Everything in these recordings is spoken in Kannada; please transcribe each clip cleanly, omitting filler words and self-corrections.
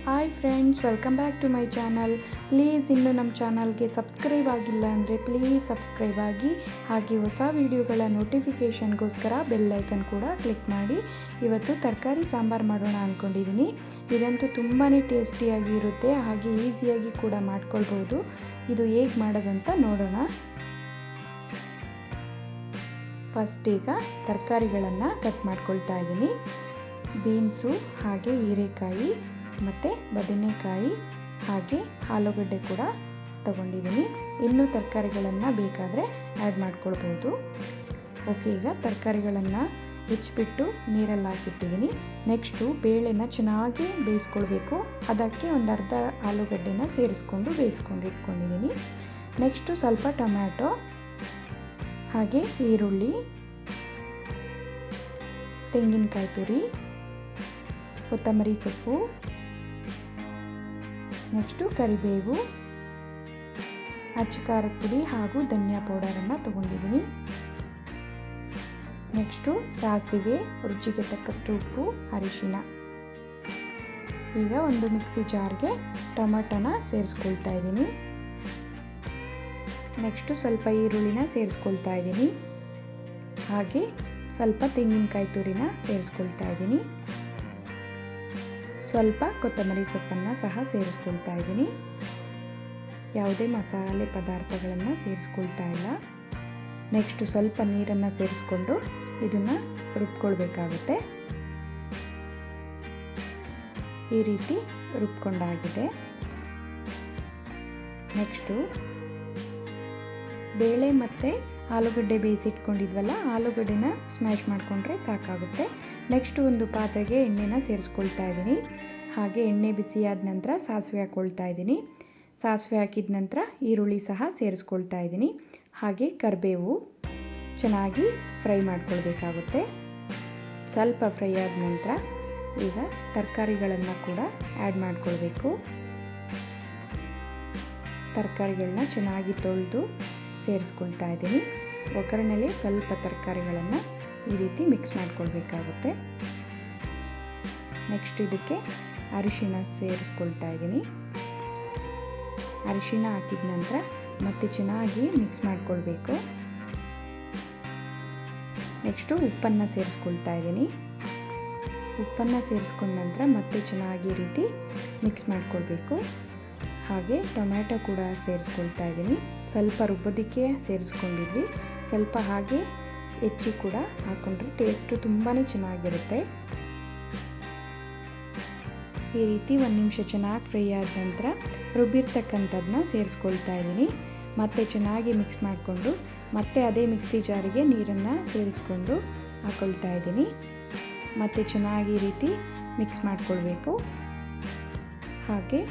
Hi friends, welcome back to my channel. Please ಇನ್ನೂ ನಮ್ಮ ಚಾನಲ್ಗೆ ಸಬ್ಸ್ಕ್ರೈಬ್ ಆಗಿಲ್ಲ ಅಂದರೆ ಪ್ಲೀಸ್ ಸಬ್ಸ್ಕ್ರೈಬ್ ಆಗಿ, ಹಾಗೆ ಹೊಸ ವಿಡಿಯೋಗಳ ನೋಟಿಫಿಕೇಷನ್ಗೋಸ್ಕರ ಬೆಲ್ ಐಕನ್ ಕೂಡ ಕ್ಲಿಕ್ ಮಾಡಿ. ಇವತ್ತು ತರಕಾರಿ ಸಾಂಬಾರು ಮಾಡೋಣ ಅಂದ್ಕೊಂಡಿದ್ದೀನಿ. ಇದಂತೂ ತುಂಬಾ ಟೇಸ್ಟಿಯಾಗಿ ಇರುತ್ತೆ, ಹಾಗೆ ಈಸಿಯಾಗಿ ಕೂಡ ಮಾಡ್ಕೊಳ್ಬೋದು. ಇದು ಹೇಗೆ ಮಾಡೋದಂತ ನೋಡೋಣ. ಫಸ್ಟ್ ಈಗ ತರಕಾರಿಗಳನ್ನು ಕಟ್ ಮಾಡ್ಕೊಳ್ತಾ ಇದ್ದೀನಿ. ಬೀನ್ಸು, ಹಾಗೆ ಹೀರೆಕಾಯಿ ಮತ್ತು ಬದನೆಕಾಯಿ, ಹಾಗೆ ಆಲೂಗಡ್ಡೆ ಕೂಡ ತಗೊಂಡಿದ್ದೀನಿ. ಇನ್ನೂ ತರಕಾರಿಗಳನ್ನು ಬೇಕಾದರೆ ಆ್ಯಡ್ ಮಾಡ್ಕೊಳ್ಬೋದು. ಓಕೆ, ಈಗ ತರಕಾರಿಗಳನ್ನು ಹೆಚ್ಚಿಬಿಟ್ಟು ನೀರಲ್ಲಿ ಹಾಕಿಟ್ಟಿದ್ದೀನಿ. ನೆಕ್ಸ್ಟು ಬೇಳೆನ ಚೆನ್ನಾಗಿ ಬೇಯಿಸ್ಕೊಳ್ಬೇಕು. ಅದಕ್ಕೆ ಒಂದು ಅರ್ಧ ಆಲೂಗಡ್ಡೆನ ಸೇರಿಸ್ಕೊಂಡು ಬೇಯಿಸ್ಕೊಂಡು ಇಟ್ಕೊಂಡಿದ್ದೀನಿ. ನೆಕ್ಸ್ಟು ಸ್ವಲ್ಪ ಟೊಮ್ಯಾಟೊ, ಹಾಗೆ ಈರುಳ್ಳಿ, ತೆಂಗಿನಕಾಯಿ ತುರಿ, ಕೊತ್ತಂಬರಿ ಸೊಪ್ಪು, ನೆಕ್ಸ್ಟು ಕರಿಬೇವು, ಅಚ್ಚ ಖಾರದ ಪುಡಿ ಹಾಗೂ ಧನಿಯಾ ಪೌಡರನ್ನು ತೊಗೊಂಡಿದ್ದೀನಿ. ನೆಕ್ಸ್ಟು ಸಾಸಿವೆ, ರುಚಿಗೆ ತಕ್ಕಷ್ಟು ಉಪ್ಪು, ಅರಿಶಿನ. ಈಗ ಒಂದು ಮಿಕ್ಸಿ ಜಾರ್ಗೆ ಟೊಮೆಟೊನ ಸೇರಿಸ್ಕೊಳ್ತಾ ಇದ್ದೀನಿ. ನೆಕ್ಸ್ಟು ಸ್ವಲ್ಪ ಈರುಳ್ಳಿನ ಸೇರಿಸ್ಕೊಳ್ತಾ ಇದ್ದೀನಿ. ಹಾಗೆ ಸ್ವಲ್ಪ ತೆಂಗಿನಕಾಯಿ ತುರಿನ ಸೇರಿಸ್ಕೊಳ್ತಾ ಇದ್ದೀನಿ. ಸ್ವಲ್ಪ ಕೊತ್ತಂಬರಿ ಸೊಪ್ಪನ್ನು ಸಹ ಸೇರಿಸ್ಕೊಳ್ತಾ ಇದ್ದೀನಿ. ಯಾವುದೇ ಮಸಾಲೆ ಪದಾರ್ಥಗಳನ್ನು ಸೇರಿಸ್ಕೊಳ್ತಾ ಇಲ್ಲ. ನೆಕ್ಸ್ಟು ಸ್ವಲ್ಪ ನೀರನ್ನು ಸೇರಿಸ್ಕೊಂಡು ಇದನ್ನು ರುಬ್ಕೊಳ್ಬೇಕಾಗುತ್ತೆ. ಈ ರೀತಿ ರುಬ್ಕೊಂಡಾಗಿದೆ. ನೆಕ್ಸ್ಟು ಬೇಳೆ ಮತ್ತು ಆಲೂಗಡ್ಡೆ ಬೇಯಿಸಿಟ್ಕೊಂಡಿದ್ವಲ್ಲ, ಆಲೂಗಡ್ಡೆನ ಸ್ಮ್ಯಾಶ್ ಮಾಡಿಕೊಂಡ್ರೆ ಸಾಕಾಗುತ್ತೆ. ನೆಕ್ಸ್ಟು ಒಂದು ಪಾತ್ರೆಗೆ ಎಣ್ಣೆನ ಸೇರಿಸ್ಕೊಳ್ತಾ ಇದ್ದೀನಿ. ಹಾಗೆ ಎಣ್ಣೆ ಬಿಸಿಯಾದ ನಂತರ ಸಾಸಿವೆ ಹಾಕ್ಕೊಳ್ತಾ ಇದ್ದೀನಿ. ಸಾಸಿವೆ ಹಾಕಿದ ನಂತರ ಈರುಳ್ಳಿ ಸಹ ಸೇರಿಸ್ಕೊಳ್ತಾ ಇದ್ದೀನಿ. ಹಾಗೆ ಕರಿಬೇವು ಚೆನ್ನಾಗಿ ಫ್ರೈ ಮಾಡ್ಕೊಳ್ಬೇಕಾಗುತ್ತೆ. ಸ್ವಲ್ಪ ಫ್ರೈ ಆದ ನಂತರ ಈಗ ತರಕಾರಿಗಳನ್ನು ಕೂಡ ಆ್ಯಡ್ ಮಾಡ್ಕೊಳ್ಬೇಕು. ತರಕಾರಿಗಳನ್ನ ಚೆನ್ನಾಗಿ ತೊಳೆದು ಸೇರಿಸ್ಕೊಳ್ತಾ ಇದ್ದೀನಿ. ಒಗ್ಗರಣೆಯಲ್ಲಿ ಸ್ವಲ್ಪ ತರಕಾರಿಗಳನ್ನು ಈ ರೀತಿ ಮಿಕ್ಸ್ ಮಾಡ್ಕೊಳ್ಬೇಕಾಗುತ್ತೆ. ನೆಕ್ಸ್ಟ್ ಇದಕ್ಕೆ ಅರಿಶಿಣ ಸೇರಿಸ್ಕೊಳ್ತಾ ಇದ್ದೀನಿ. ಅರಿಶಿಣ ಹಾಕಿದ ನಂತರ ಮತ್ತೆ ಚೆನ್ನಾಗಿ ಮಿಕ್ಸ್ ಮಾಡ್ಕೊಳ್ಬೇಕು. ನೆಕ್ಸ್ಟು ಉಪ್ಪನ್ನು ಸೇರಿಸ್ಕೊಳ್ತಾ ಇದ್ದೀನಿ. ಉಪ್ಪನ್ನು ಸೇರಿಸ್ಕೊಂಡ ನಂತರ ಮತ್ತೆ ಚೆನ್ನಾಗಿ ಈ ರೀತಿ ಮಿಕ್ಸ್ ಮಾಡ್ಕೊಳ್ಬೇಕು. ಹಾಗೆ ಟೊಮ್ಯಾಟೊ ಕೂಡ ಸೇರಿಸ್ಕೊಳ್ತಾ ಇದ್ದೀನಿ. ಸ್ವಲ್ಪ ರುಬ್ಬೋದಕ್ಕೆ ಸೇರಿಸ್ಕೊಂಡಿದ್ವಿ, ಸ್ವಲ್ಪ ಹಾಗೆ ಹೆಚ್ಚಿ ಕೂಡ ಹಾಕ್ಕೊಂಡ್ರೆ ಟೇಸ್ಟು ತುಂಬಾ ಚೆನ್ನಾಗಿರುತ್ತೆ. ಈ ರೀತಿ ಒಂದು ನಿಮಿಷ ಚೆನ್ನಾಗಿ ಫ್ರೈ ಆದ ನಂತರ ರುಬ್ಬಿರ್ತಕ್ಕಂಥದ್ದನ್ನ ಸೇರಿಸ್ಕೊಳ್ತಾ ಇದ್ದೀನಿ. ಮತ್ತೆ ಚೆನ್ನಾಗಿ ಮಿಕ್ಸ್ ಮಾಡಿಕೊಂಡು ಮತ್ತೆ ಅದೇ ಮಿಕ್ಸಿ ಜಾರಿಗೆ ನೀರನ್ನು ಸೇರಿಸ್ಕೊಂಡು ಹಾಕ್ಕೊಳ್ತಾ ಇದ್ದೀನಿ. ಮತ್ತು ಚೆನ್ನಾಗಿ ಈ ರೀತಿ ಮಿಕ್ಸ್ ಮಾಡಿಕೊಳ್ಬೇಕು. ಹಾಗೆ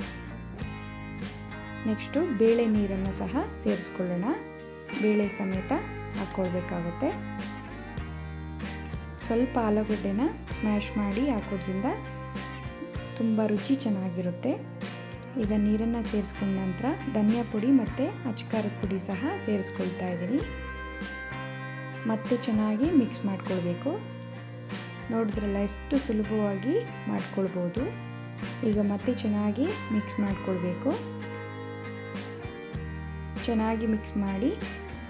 ನೆಕ್ಸ್ಟು ಬೇಳೆ ನೀರನ್ನು ಸಹ ಸೇರಿಸ್ಕೊಳ್ಳೋಣ. ಬೇಳೆ ಸಮೇತ ಹಾಕ್ಕೊಳ್ಬೇಕಾಗುತ್ತೆ. ಸ್ವಲ್ಪ ಆಲೂಗಡ್ಡೆನ ಸ್ಮ್ಯಾಶ್ ಮಾಡಿ ಹಾಕೋದ್ರಿಂದ ತುಂಬ ರುಚಿ ಚೆನ್ನಾಗಿರುತ್ತೆ. ಈಗ ನೀರನ್ನು ಸೇರಿಸ್ಕೊಂಡ ನಂತರ ಧನಿಯಾ ಪುಡಿ ಮತ್ತು ಅಚ್ಚ ಖಾರದ ಪುಡಿ ಸಹ ಸೇರಿಸ್ಕೊಳ್ತಾ ಇದ್ದೀನಿ. ಮತ್ತೆ ಚೆನ್ನಾಗಿ ಮಿಕ್ಸ್ ಮಾಡ್ಕೊಳ್ಬೇಕು. ನೋಡಿದ್ರಲ್ಲ ಎಷ್ಟು ಸುಲಭವಾಗಿ ಮಾಡ್ಕೊಳ್ಬೋದು. ಈಗ ಮತ್ತೆ ಚೆನ್ನಾಗಿ ಮಿಕ್ಸ್ ಮಾಡ್ಕೊಳ್ಬೇಕು. ಚೆನ್ನಾಗಿ ಮಿಕ್ಸ್ ಮಾಡಿ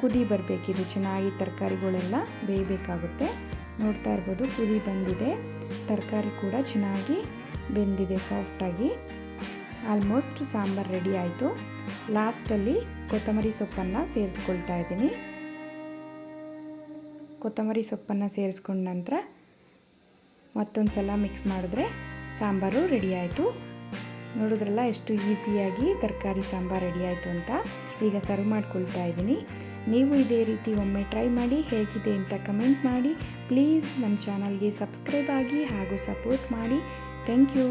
ಕುದಿ ಬರಬೇಕಿದು. ಚೆನ್ನಾಗಿ ತರಕಾರಿಗಳೆಲ್ಲ ಬೇಯಬೇಕಾಗುತ್ತೆ. ನೋಡ್ತಾ ಇರ್ಬೋದು, ಕುದಿ ಬಂದಿದೆ. ತರಕಾರಿ ಕೂಡ ಚೆನ್ನಾಗಿ ಬೆಂದಿದೆ ಸಾಫ್ಟಾಗಿ. ಆಲ್ಮೋಸ್ಟ್ ಸಾಂಬಾರು ರೆಡಿ ಆಯಿತು. ಲಾಸ್ಟಲ್ಲಿ ಕೊತ್ತಂಬರಿ ಸೊಪ್ಪನ್ನು ಸೇರಿಸ್ಕೊಳ್ತಾ ಇದ್ದೀನಿ. ಕೊತ್ತಂಬರಿ ಸೊಪ್ಪನ್ನು ಸೇರಿಸ್ಕೊಂಡ ನಂತರ ಮತ್ತೊಂದು ಸಲ ಮಿಕ್ಸ್ ಮಾಡಿದ್ರೆ ಸಾಂಬಾರು ರೆಡಿ ಆಯಿತು. ನೋಡಿದ್ರಲ್ಲ ಎಷ್ಟು ಈಸಿಯಾಗಿ ತರಕಾರಿ ಸಾಂಬಾರು ರೆಡಿ ಆಯಿತು ಅಂತ. ಈಗ ಸರ್ವ್ ಮಾಡ್ಕೊಳ್ತಾ ಇದ್ದೀನಿ. ನೀವು ಇದೇ ರೀತಿ ಒಮ್ಮೆ ಟ್ರೈ ಮಾಡಿ, ಹೇಗಿದೆ ಅಂತ ಕಮೆಂಟ್ ಮಾಡಿ. ಪ್ಲೀಸ್ ನಮ್ಮ ಚಾನಲ್ಗೆ ಸಬ್ಸ್ಕ್ರೈಬ್ ಆಗಿ ಹಾಗೂ ಸಪೋರ್ಟ್ ಮಾಡಿ. Thank you.